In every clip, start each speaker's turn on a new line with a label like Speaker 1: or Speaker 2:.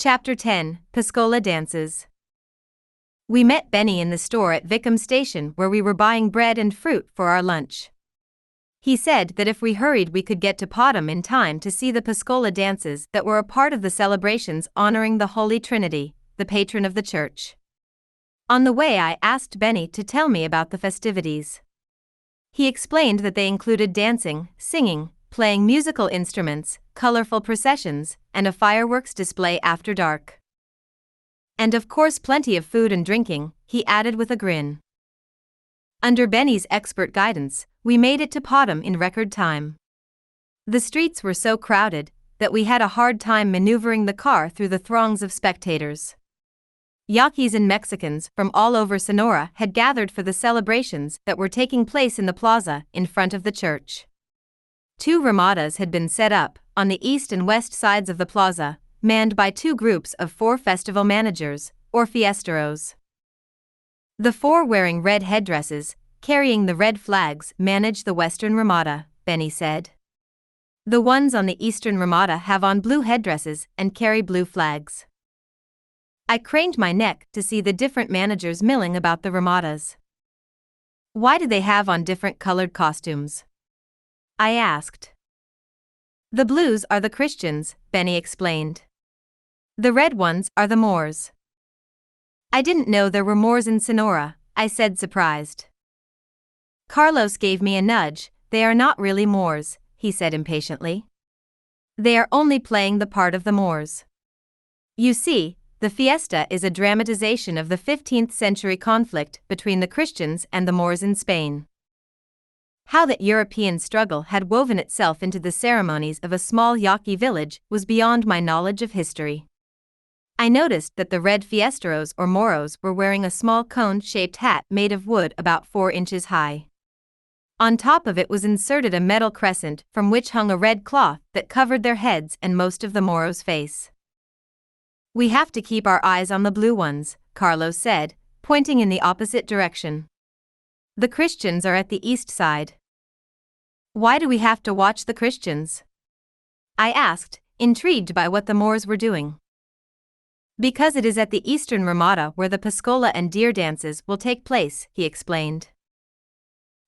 Speaker 1: Chapter 10, Pascola Dances. We met Benny in the store at Vickham Station where we were buying bread and fruit for our lunch. He said that if we hurried we could get to Potham in time to see the Pascola dances that were a part of the celebrations honoring the Holy Trinity, the patron of the church. On the way I asked Benny to tell me about the festivities. He explained that they included dancing, singing, playing musical instruments, colorful processions, and a fireworks display after dark. And of course plenty of food and drinking, he added with a grin. Under Benny's expert guidance, we made it to Potham in record time. The streets were so crowded that we had a hard time maneuvering the car through the throngs of spectators. Yaquis and Mexicans from all over Sonora had gathered for the celebrations that were taking place in the plaza in front of the church. 2 ramadas had been set up on the east and west sides of the plaza, manned by 2 groups of 4 festival managers, or fiesteros. The 4 wearing red headdresses, carrying the red flags, manage the western ramada, Benny said. The ones on the eastern ramada have on blue headdresses and carry blue flags. I craned my neck to see the different managers milling about the ramadas. Why do they have on different colored costumes? I asked. The blues are the Christians, Benny explained. The red ones are the Moors. I didn't know there were Moors in Sonora, I said surprised. Carlos gave me a nudge. They are not really Moors, he said impatiently. They are only playing the part of the Moors. You see, the fiesta is a dramatization of the 15th century conflict between the Christians and the Moors in Spain. How that European struggle had woven itself into the ceremonies of a small Yaqui village was beyond my knowledge of history. I noticed that the red fiesteros or moros were wearing a small cone-shaped hat made of wood about 4 inches high. On top of it was inserted a metal crescent from which hung a red cloth that covered their heads and most of the moro's face. We have to keep our eyes on the blue ones, Carlos said, pointing in the opposite direction. The Christians are at the east side. Why do we have to watch the Christians? I asked, intrigued by what the Moors were doing. Because it is at the eastern ramada where the Pascola and deer dances will take place, he explained.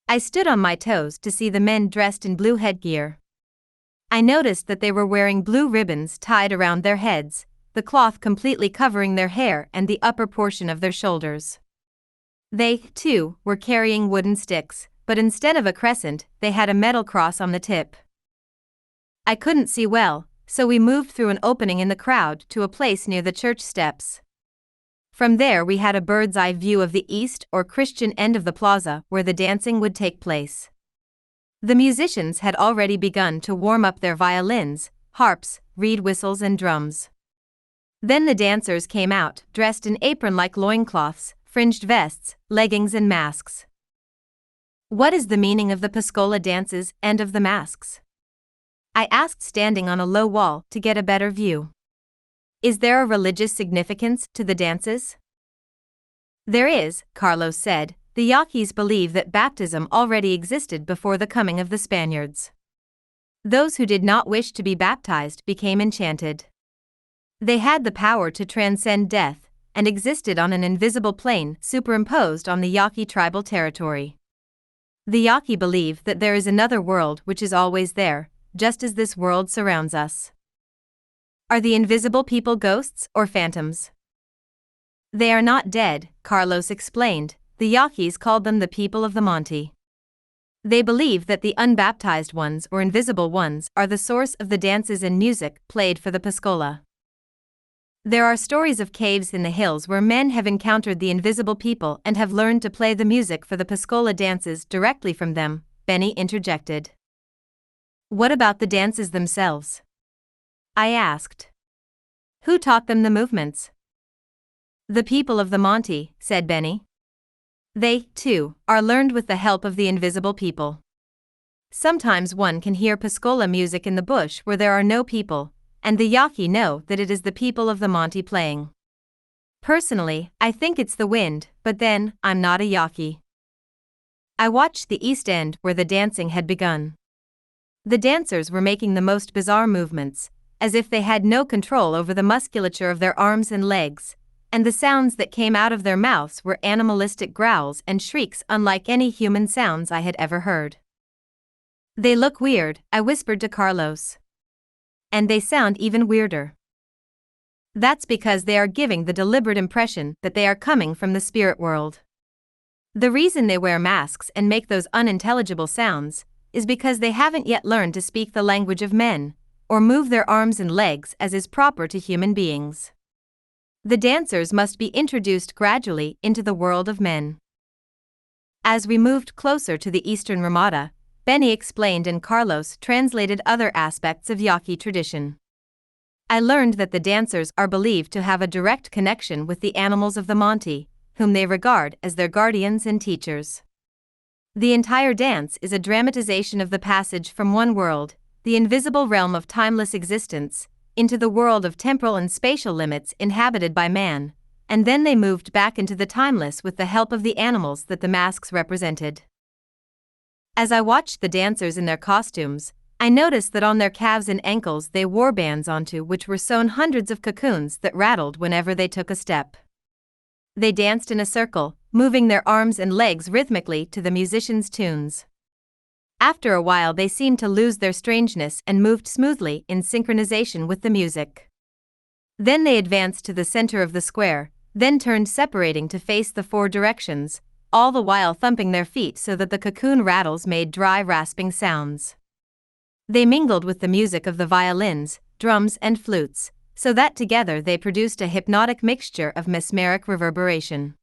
Speaker 1: I stood on my toes to see the men dressed in blue headgear. I noticed that they were wearing blue ribbons tied around their heads, the cloth completely covering their hair and the upper portion of their shoulders. They, too, were carrying wooden sticks, but instead of a crescent, they had a metal cross on the tip. I couldn't see well, so we moved through an opening in the crowd to a place near the church steps. From there we had a bird's-eye view of the east or Christian end of the plaza where the dancing would take place. The musicians had already begun to warm up their violins, harps, reed whistles and drums. Then the dancers came out, dressed in apron-like loincloths, fringed vests, leggings and masks. What is the meaning of the Pascola dances and of the masks? I asked, standing on a low wall to get a better view. Is there a religious significance to the dances? There is, Carlos said. The Yaquis believe that baptism already existed before the coming of the Spaniards. Those who did not wish to be baptized became enchanted. They had the power to transcend death and existed on an invisible plane superimposed on the Yaqui tribal territory. The Yaqui believe that there is another world which is always there, just as this world surrounds us. Are the invisible people ghosts or phantoms? They are not dead, Carlos explained. The Yaquis called them the people of the Monte. They believe that the unbaptized ones or invisible ones are the source of the dances and music played for the Pascola. There are stories of caves in the hills where men have encountered the invisible people and have learned to play the music for the Pascola dances directly from them, Benny interjected. What about the dances themselves? I asked. Who taught them the movements? The people of the Monte, said Benny. They, too, are learned with the help of the invisible people. Sometimes one can hear Pascola music in the bush where there are no people, and the Yaqui know that it is the people of the Monte playing. Personally, I think it's the wind, but then, I'm not a Yaqui. I watched the east end where the dancing had begun. The dancers were making the most bizarre movements, as if they had no control over the musculature of their arms and legs, and the sounds that came out of their mouths were animalistic growls and shrieks unlike any human sounds I had ever heard. "They look weird," I whispered to Carlos. "And they sound even weirder." "That's because they are giving the deliberate impression that they are coming from the spirit world. The reason they wear masks and make those unintelligible sounds is because they haven't yet learned to speak the language of men, or move their arms and legs as is proper to human beings. The dancers must be introduced gradually into the world of men." As we moved closer to the Eastern Ramada, Benny explained and Carlos translated other aspects of Yaqui tradition. I learned that the dancers are believed to have a direct connection with the animals of the Monte, whom they regard as their guardians and teachers. The entire dance is a dramatization of the passage from one world, the invisible realm of timeless existence, into the world of temporal and spatial limits inhabited by man, and then they moved back into the timeless with the help of the animals that the masks represented. As I watched the dancers in their costumes, I noticed that on their calves and ankles they wore bands onto which were sewn hundreds of cocoons that rattled whenever they took a step. They danced in a circle, moving their arms and legs rhythmically to the musicians' tunes. After a while they seemed to lose their strangeness and moved smoothly in synchronization with the music. Then they advanced to the center of the square, then turned separating to face the four directions, all the while thumping their feet so that the cocoon rattles made dry rasping sounds. They mingled with the music of the violins, drums and flutes, so that together they produced a hypnotic mixture of mesmeric reverberation.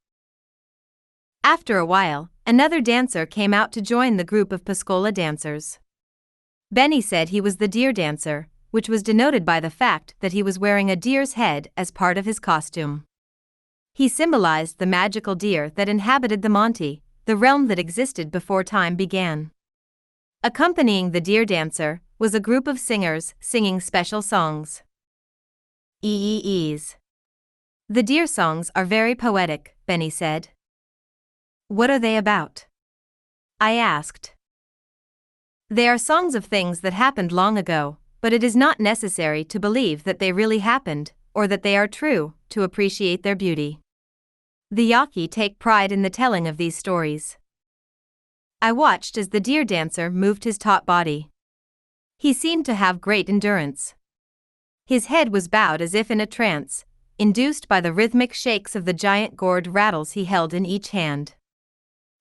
Speaker 1: After a while, another dancer came out to join the group of Pascola dancers. Benny said he was the deer dancer, which was denoted by the fact that he was wearing a deer's head as part of his costume. He symbolized the magical deer that inhabited the Monte, the realm that existed before time began. Accompanying the deer dancer was a group of singers singing special songs. Eeees. The deer songs are very poetic, Benny said. What are they about? I asked. They are songs of things that happened long ago, but it is not necessary to believe that they really happened, or that they are true, to appreciate their beauty. The Yaqui take pride in the telling of these stories. I watched as the deer dancer moved his taut body. He seemed to have great endurance. His head was bowed as if in a trance, induced by the rhythmic shakes of the giant gourd rattles he held in each hand.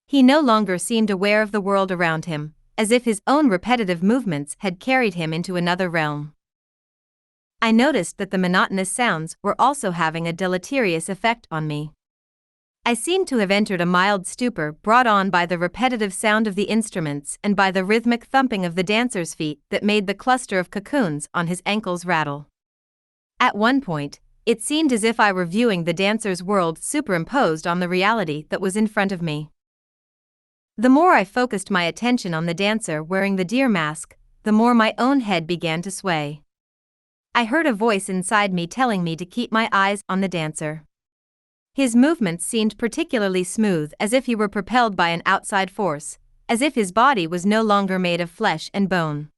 Speaker 1: He no longer seemed aware of the world around him, as if his own repetitive movements had carried him into another realm. I noticed that the monotonous sounds were also having a deleterious effect on me. I seemed to have entered a mild stupor brought on by the repetitive sound of the instruments and by the rhythmic thumping of the dancer's feet that made the cluster of cocoons on his ankles rattle. At one point, it seemed as if I were viewing the dancer's world superimposed on the reality that was in front of me. The more I focused my attention on the dancer wearing the deer mask, the more my own head began to sway. I heard a voice inside me telling me to keep my eyes on the dancer. His movements seemed particularly smooth, as if he were propelled by an outside force, as if his body was no longer made of flesh and bone.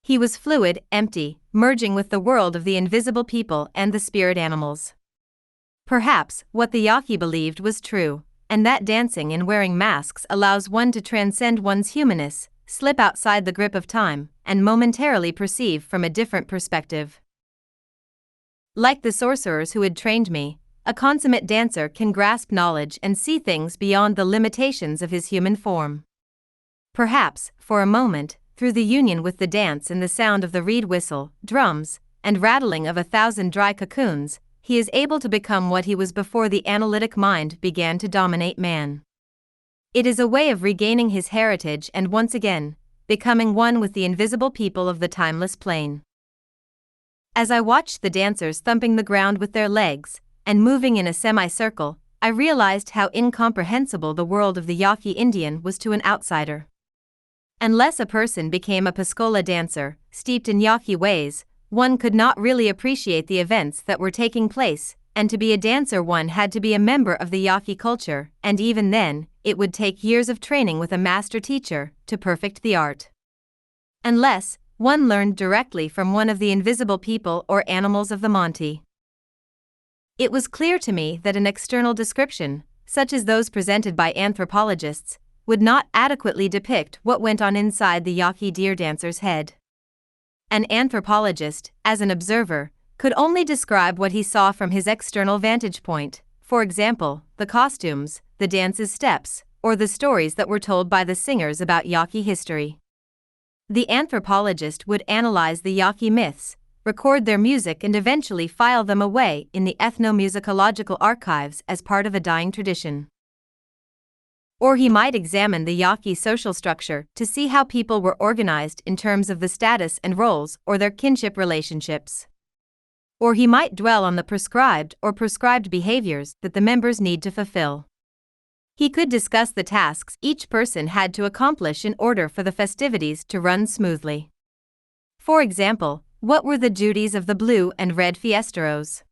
Speaker 1: He was fluid, empty, merging with the world of the invisible people and the spirit animals. Perhaps what the Yaqui believed was true, and that dancing and wearing masks allows one to transcend one's humanness, slip outside the grip of time, and momentarily perceive from a different perspective. Like the sorcerers who had trained me, a consummate dancer can grasp knowledge and see things beyond the limitations of his human form. Perhaps, for a moment, through the union with the dance and the sound of the reed whistle, drums, and rattling of 1,000 dry cocoons, he is able to become what he was before the analytic mind began to dominate man. It is a way of regaining his heritage and once again, becoming one with the invisible people of the timeless plane. As I watched the dancers thumping the ground with their legs, and moving in a semicircle, I realized how incomprehensible the world of the Yaqui Indian was to an outsider. Unless a person became a Pascola dancer, steeped in Yaqui ways, one could not really appreciate the events that were taking place, and to be a dancer one had to be a member of the Yaqui culture, and even then, it would take years of training with a master teacher to perfect the art. Unless one learned directly from one of the invisible people or animals of the Monte. It was clear to me that an external description, such as those presented by anthropologists, would not adequately depict what went on inside the Yaqui deer dancer's head. An anthropologist, as an observer, could only describe what he saw from his external vantage point, for example, the costumes, the dance's steps, or the stories that were told by the singers about Yaqui history. The anthropologist would analyze the Yaqui myths, record their music and eventually file them away in the ethnomusicological archives as part of a dying tradition. Or he might examine the Yaqui social structure to see how people were organized in terms of the status and roles or their kinship relationships. Or he might dwell on the prescribed behaviors that the members need to fulfill. He could discuss the tasks each person had to accomplish in order for the festivities to run smoothly. For example, what were the duties of the blue and red fiesteros?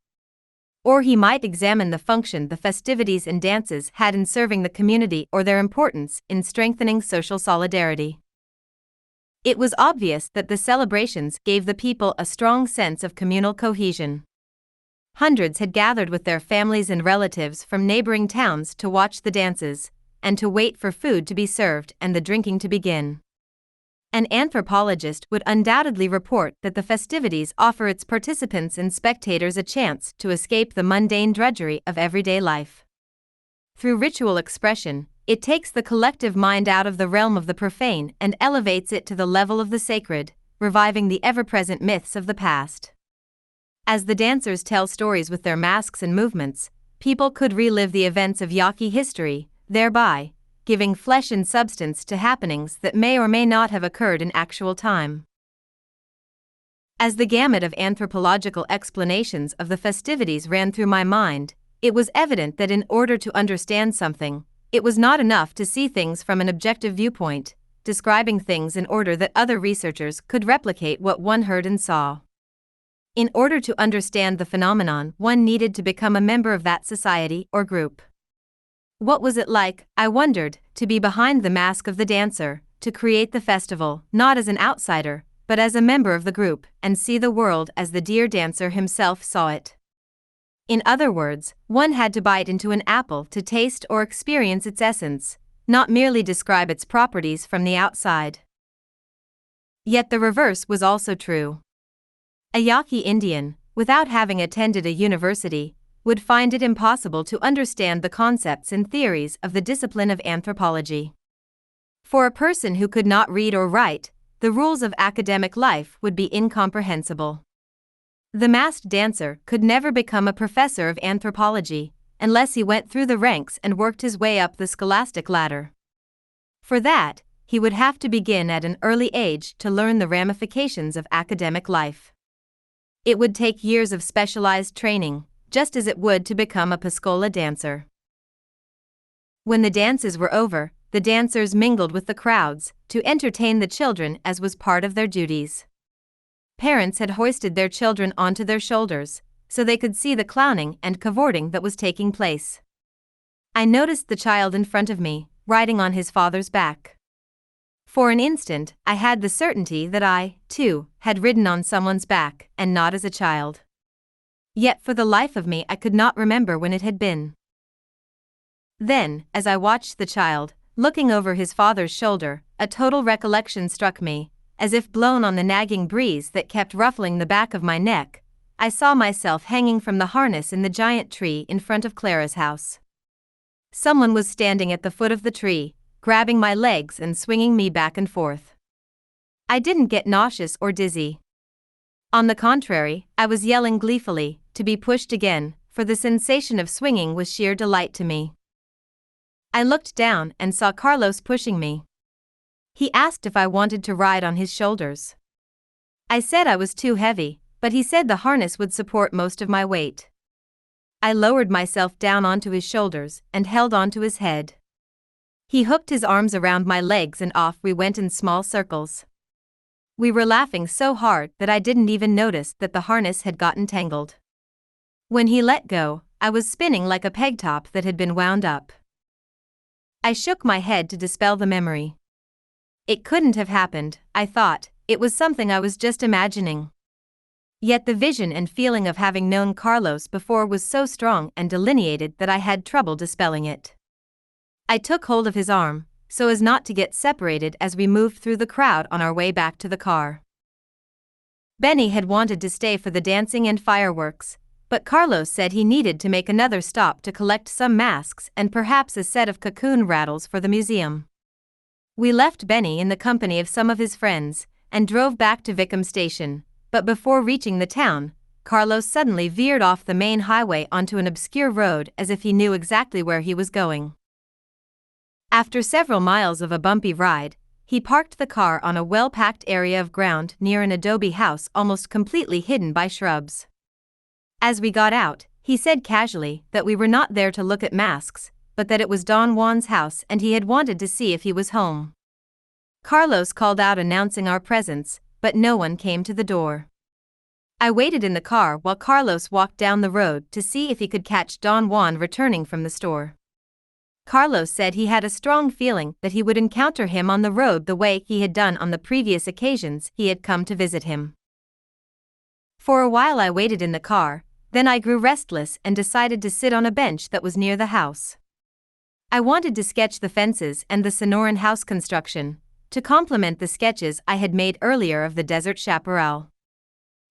Speaker 1: Or he might examine the function the festivities and dances had in serving the community or their importance in strengthening social solidarity. It was obvious that the celebrations gave the people a strong sense of communal cohesion. Hundreds had gathered with their families and relatives from neighboring towns to watch the dances, and to wait for food to be served and the drinking to begin. An anthropologist would undoubtedly report that the festivities offer its participants and spectators a chance to escape the mundane drudgery of everyday life. Through ritual expression, it takes the collective mind out of the realm of the profane and elevates it to the level of the sacred, reviving the ever-present myths of the past. As the dancers tell stories with their masks and movements, people could relive the events of Yaqui history, thereby giving flesh and substance to happenings that may or may not have occurred in actual time. As the gamut of anthropological explanations of the festivities ran through my mind, it was evident that in order to understand something, it was not enough to see things from an objective viewpoint, describing things in order that other researchers could replicate what one heard and saw. In order to understand the phenomenon, one needed to become a member of that society or group. What was it like, I wondered, to be behind the mask of the dancer, to create the festival, not as an outsider, but as a member of the group, and see the world as the deer dancer himself saw it? In other words, one had to bite into an apple to taste or experience its essence, not merely describe its properties from the outside. Yet the reverse was also true. A Yaqui Indian, without having attended a university, would find it impossible to understand the concepts and theories of the discipline of anthropology. For a person who could not read or write, the rules of academic life would be incomprehensible. The masked dancer could never become a professor of anthropology unless he went through the ranks and worked his way up the scholastic ladder. For that, he would have to begin at an early age to learn the ramifications of academic life. It would take years of specialized training, just as it would to become a Pascola dancer. When the dances were over, the dancers mingled with the crowds to entertain the children as was part of their duties. Parents had hoisted their children onto their shoulders, so they could see the clowning and cavorting that was taking place. I noticed the child in front of me, riding on his father's back. For an instant, I had the certainty that I, too, had ridden on someone's back, and not as a child. Yet for the life of me I could not remember when it had been. Then, as I watched the child, looking over his father's shoulder, a total recollection struck me, as if blown on the nagging breeze that kept ruffling the back of my neck. I saw myself hanging from the harness in the giant tree in front of Clara's house. Someone was standing at the foot of the tree, grabbing my legs and swinging me back and forth. I didn't get nauseous or dizzy. On the contrary, I was yelling gleefully, to be pushed again, for the sensation of swinging was sheer delight to me. I looked down and saw Carlos pushing me. He asked if I wanted to ride on his shoulders. I said I was too heavy, but he said the harness would support most of my weight. I lowered myself down onto his shoulders and held onto his head. He hooked his arms around my legs and off we went in small circles. We were laughing so hard that I didn't even notice that the harness had gotten tangled. When he let go, I was spinning like a peg top that had been wound up. I shook my head to dispel the memory. It couldn't have happened, I thought. it was something I was just imagining. Yet the vision and feeling of having known Carlos before was so strong and delineated that I had trouble dispelling it. I took hold of his arm, so as not to get separated as we moved through the crowd on our way back to the car. Benny had wanted to stay for the dancing and fireworks, but Carlos said he needed to make another stop to collect some masks and perhaps a set of cocoon rattles for the museum. We left Benny in the company of some of his friends, and drove back to Vickham Station, but before reaching the town, Carlos suddenly veered off the main highway onto an obscure road as if he knew exactly where he was going. After several miles of a bumpy ride, he parked the car on a well-packed area of ground near an adobe house almost completely hidden by shrubs. As we got out, he said casually that we were not there to look at masks, but that it was Don Juan's house and he had wanted to see if he was home. Carlos called out announcing our presence, but no one came to the door. I waited in the car while Carlos walked down the road to see if he could catch Don Juan returning from the store. Carlos said he had a strong feeling that he would encounter him on the road the way he had done on the previous occasions he had come to visit him. For a while I waited in the car, then I grew restless and decided to sit on a bench that was near the house. I wanted to sketch the fences and the Sonoran house construction, to complement the sketches I had made earlier of the desert chaparral.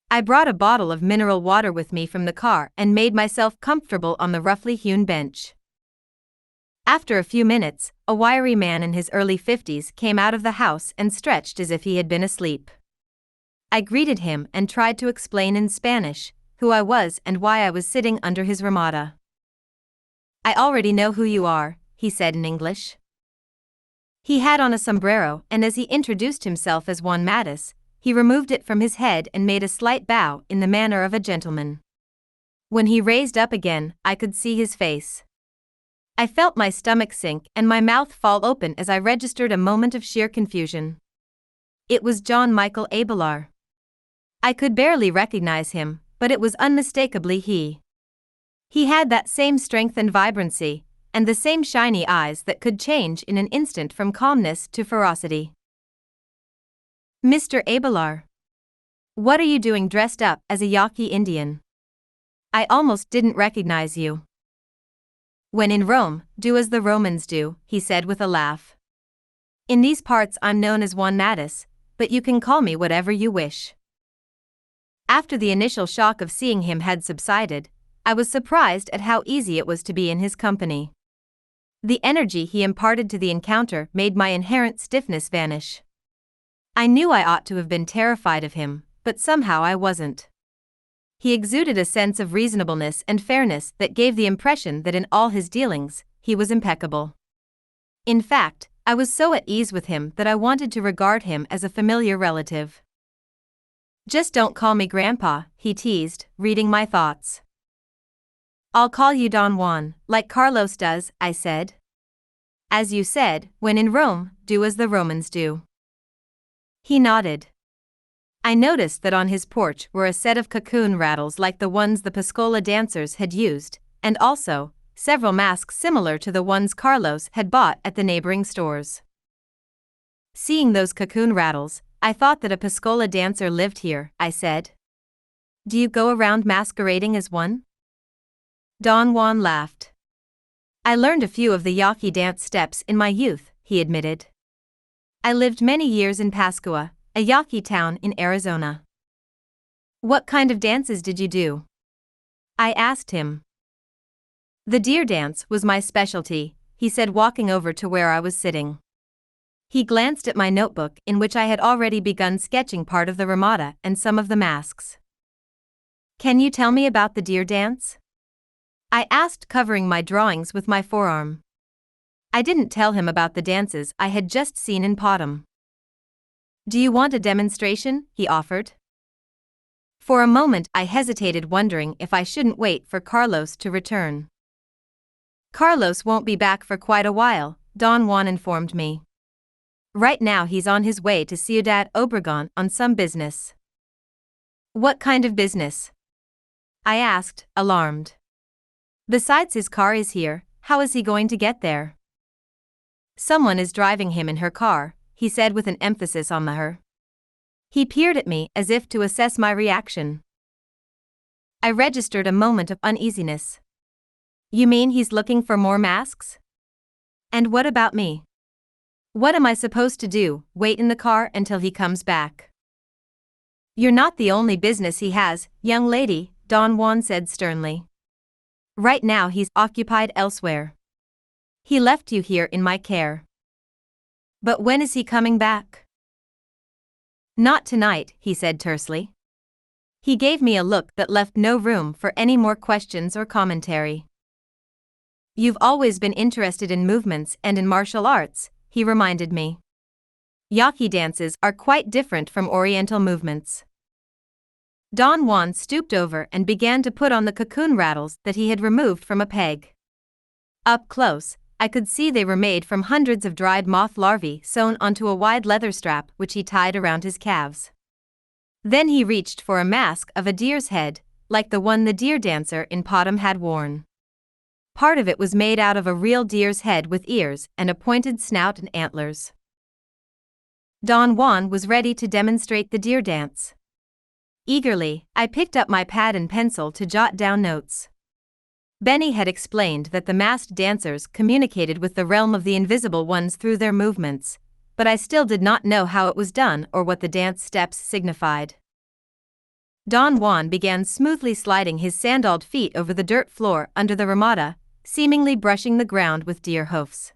Speaker 1: I brought a bottle of mineral water with me from the car and made myself comfortable on the roughly hewn bench. After a few minutes, a wiry man in his early 50s came out of the house and stretched as if he had been asleep. I greeted him and tried to explain in Spanish who I was and why I was sitting under his ramada. "I already know who you are," he said in English. He had on a sombrero, and as he introduced himself as Juan Mattis, he removed it from his head and made a slight bow in the manner of a gentleman. When he raised up again, I could see his face. I felt my stomach sink and my mouth fall open as I registered a moment of sheer confusion. It was John Michael Abelar. I could barely recognize him, but it was unmistakably he. He had that same strength and vibrancy, and the same shiny eyes that could change in an instant from calmness to ferocity. "Mr. Abelar, what are you doing dressed up as a Yaqui Indian? I almost didn't recognize you." "When in Rome, do as the Romans do," he said with a laugh. "In these parts I'm known as Juan Mattis, but you can call me whatever you wish." After the initial shock of seeing him had subsided, I was surprised at how easy it was to be in his company. The energy he imparted to the encounter made my inherent stiffness vanish. I knew I ought to have been terrified of him, but somehow I wasn't. He exuded a sense of reasonableness and fairness that gave the impression that in all his dealings, he was impeccable. In fact, I was so at ease with him that I wanted to regard him as a familiar relative. "Just don't call me Grandpa," he teased, reading my thoughts. "I'll call you Don Juan, like Carlos does," I said. "As you said, when in Rome, do as the Romans do." He nodded. I noticed that on his porch were a set of cocoon rattles like the ones the Pascola dancers had used, and also several masks similar to the ones Carlos had bought at the neighboring stores. Seeing those cocoon rattles, I thought that a Pascola dancer lived here, I said. "Do you go around masquerading as one?" Don Juan laughed. "I learned a few of the Yaqui dance steps in my youth," he admitted. "I lived many years in Pascola, a Yaqui town in Arizona." "What kind of dances did you do?" I asked him. "The deer dance was my specialty," he said, walking over to where I was sitting. He glanced at my notebook in which I had already begun sketching part of the ramada and some of the masks. "Can you tell me about the deer dance?" I asked, covering my drawings with my forearm. I didn't tell him about the dances I had just seen in Potom. "Do you want a demonstration?" he offered. For a moment I hesitated, wondering if I shouldn't wait for Carlos to return. "Carlos won't be back for quite a while," Don Juan informed me. "Right now he's on his way to Ciudad Obregón on some business." "What kind of business?" I asked, alarmed. "Besides, his car is here, how is he going to get there?" "Someone is driving him in her car," he said with an emphasis on the her. He peered at me as if to assess my reaction. I registered a moment of uneasiness. You mean he's looking for more masks? And what about me? What am I supposed to do, wait in the car until he comes back? You're not the only business he has, young lady, Don Juan said sternly. Right now he's occupied elsewhere. He left you here in my care. But when is he coming back? Not tonight, he said tersely. He gave me a look that left no room for any more questions or commentary. You've always been interested in movements and in martial arts, he reminded me. Yaqui dances are quite different from Oriental movements. Don Juan stooped over and began to put on the cocoon rattles that he had removed from a peg. Up close, I could see they were made from hundreds of dried moth larvae sewn onto a wide leather strap which he tied around his calves. Then he reached for a mask of a deer's head, like the one the deer dancer in Potom had worn. Part of it was made out of a real deer's head with ears and a pointed snout and antlers. Don Juan was ready to demonstrate the deer dance. Eagerly, I picked up my pad and pencil to jot down notes. Benny had explained that the masked dancers communicated with the realm of the invisible ones through their movements, but I still did not know how it was done or what the dance steps signified. Don Juan began smoothly sliding his sandaled feet over the dirt floor under the ramada, seemingly brushing the ground with deer hoofs.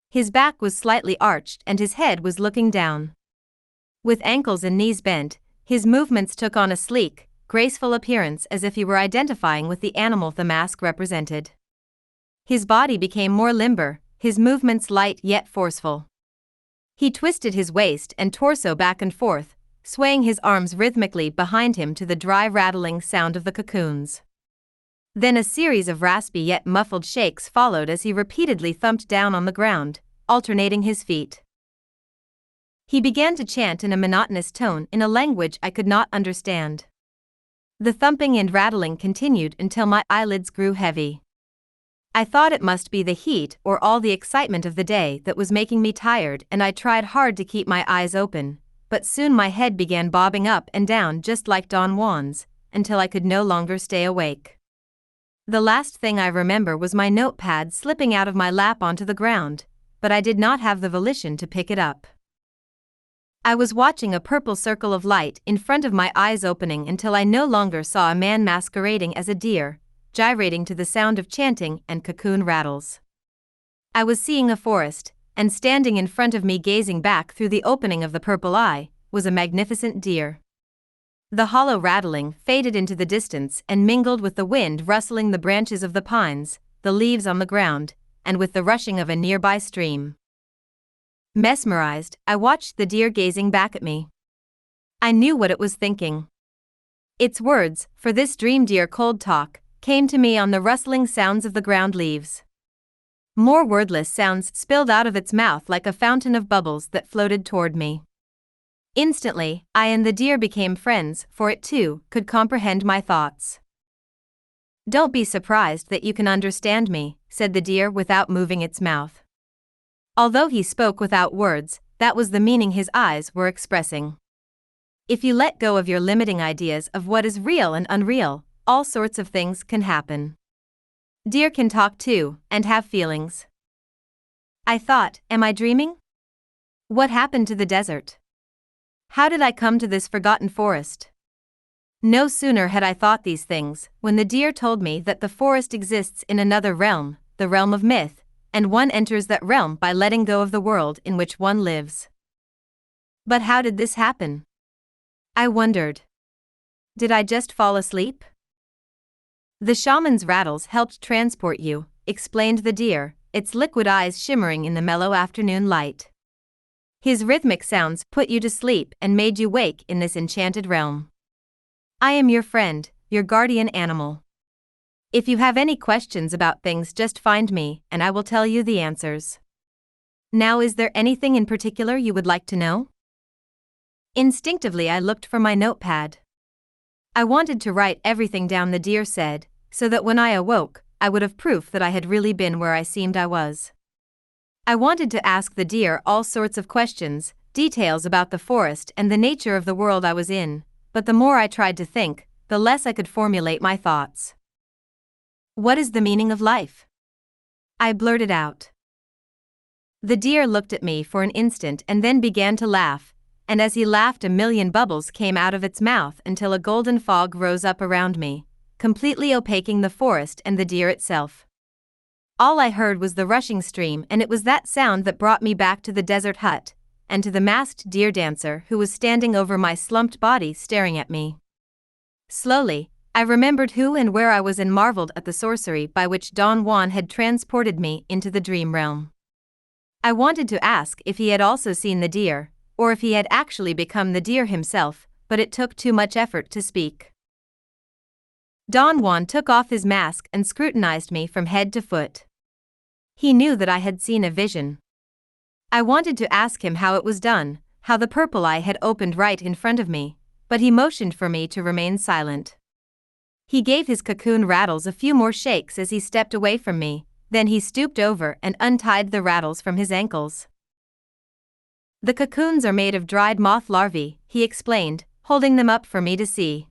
Speaker 1: His back was slightly arched and his head was looking down. With ankles and knees bent, his movements took on a sleek, graceful appearance as if he were identifying with the animal the mask represented. His body became more limber, his movements light yet forceful. He twisted his waist and torso back and forth, swaying his arms rhythmically behind him to the dry rattling sound of the cocoons. Then a series of raspy yet muffled shakes followed as he repeatedly thumped down on the ground, alternating his feet. He began to chant in a monotonous tone in a language I could not understand. The thumping and rattling continued until my eyelids grew heavy. I thought it must be the heat or all the excitement of the day that was making me tired, and I tried hard to keep my eyes open, but soon my head began bobbing up and down just like Don Juan's, until I could no longer stay awake. The last thing I remember was my notepad slipping out of my lap onto the ground, but I did not have the volition to pick it up. I was watching a purple circle of light in front of my eyes opening until I no longer saw a man masquerading as a deer, gyrating to the sound of chanting and cocoon rattles. I was seeing a forest, and standing in front of me gazing back through the opening of the purple eye, was a magnificent deer. The hollow rattling faded into the distance and mingled with the wind rustling the branches of the pines, the leaves on the ground, and with the rushing of a nearby stream. Mesmerized, I watched the deer gazing back at me. I knew what it was thinking. Its words, for this dream deer cold talk, came to me on the rustling sounds of the ground leaves. More wordless sounds spilled out of its mouth like a fountain of bubbles that floated toward me. Instantly, I and the deer became friends, for it too could comprehend my thoughts. Don't be surprised that you can understand me, said the deer without moving its mouth. Although he spoke without words, that was the meaning his eyes were expressing. If you let go of your limiting ideas of what is real and unreal, all sorts of things can happen. Deer can talk too, and have feelings. I thought, am I dreaming? What happened to the desert? How did I come to this forgotten forest? No sooner had I thought these things, when the deer told me that the forest exists in another realm, the realm of myth, and one enters that realm by letting go of the world in which one lives. But how did this happen? I wondered. Did I just fall asleep? The shaman's rattles helped transport you, explained the deer, its liquid eyes shimmering in the mellow afternoon light. His rhythmic sounds put you to sleep and made you wake in this enchanted realm. I am your friend, your guardian animal. If you have any questions about things, just find me, and I will tell you the answers. Now, is there anything in particular you would like to know? Instinctively, I looked for my notepad. I wanted to write everything down the deer said, so that when I awoke, I would have proof that I had really been where I seemed I was. I wanted to ask the deer all sorts of questions, details about the forest and the nature of the world I was in, but the more I tried to think, the less I could formulate my thoughts. What is the meaning of life? I blurted out. The deer looked at me for an instant and then began to laugh, and as he laughed, a million bubbles came out of its mouth until a golden fog rose up around me, completely opaquing the forest and the deer itself. All I heard was the rushing stream, and it was that sound that brought me back to the desert hut, and to the masked deer dancer who was standing over my slumped body staring at me. Slowly, I remembered who and where I was and marveled at the sorcery by which Don Juan had transported me into the dream realm. I wanted to ask if he had also seen the deer, or if he had actually become the deer himself, but it took too much effort to speak. Don Juan took off his mask and scrutinized me from head to foot. He knew that I had seen a vision. I wanted to ask him how it was done, how the purple eye had opened right in front of me, but he motioned for me to remain silent. He gave his cocoon rattles a few more shakes as he stepped away from me, then he stooped over and untied the rattles from his ankles. The cocoons are made of dried moth larvae, he explained, holding them up for me to see.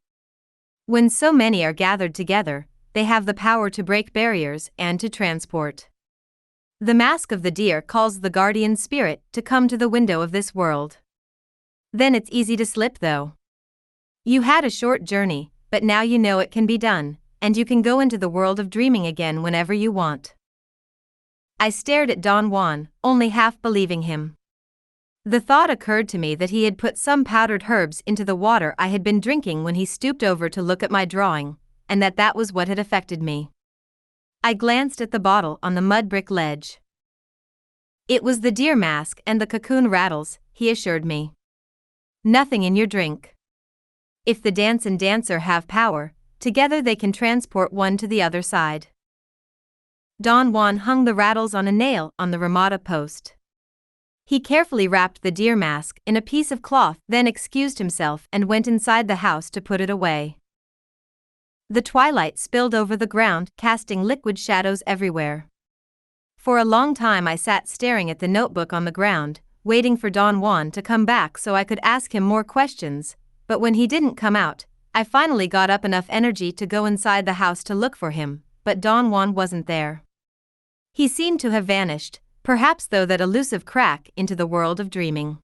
Speaker 1: When so many are gathered together, they have the power to break barriers and to transport. The mask of the deer calls the guardian spirit to come to the window of this world. Then it's easy to slip, though. You had a short journey, but now you know it can be done, and you can go into the world of dreaming again whenever you want. I stared at Don Juan, only half believing him. The thought occurred to me that he had put some powdered herbs into the water I had been drinking when he stooped over to look at my drawing, and that was what had affected me. I glanced at the bottle on the mud brick ledge. It was the deer mask and the cocoon rattles, he assured me. Nothing in your drink. If the dance and dancer have power, together they can transport one to the other side. Don Juan hung the rattles on a nail on the Ramada post. He carefully wrapped the deer mask in a piece of cloth, then excused himself and went inside the house to put it away. The twilight spilled over the ground, casting liquid shadows everywhere. For a long time I sat staring at the notebook on the ground, waiting for Don Juan to come back so I could ask him more questions, but when he didn't come out, I finally got up enough energy to go inside the house to look for him, but Don Juan wasn't there. He seemed to have vanished, perhaps through that elusive crack into the world of dreaming.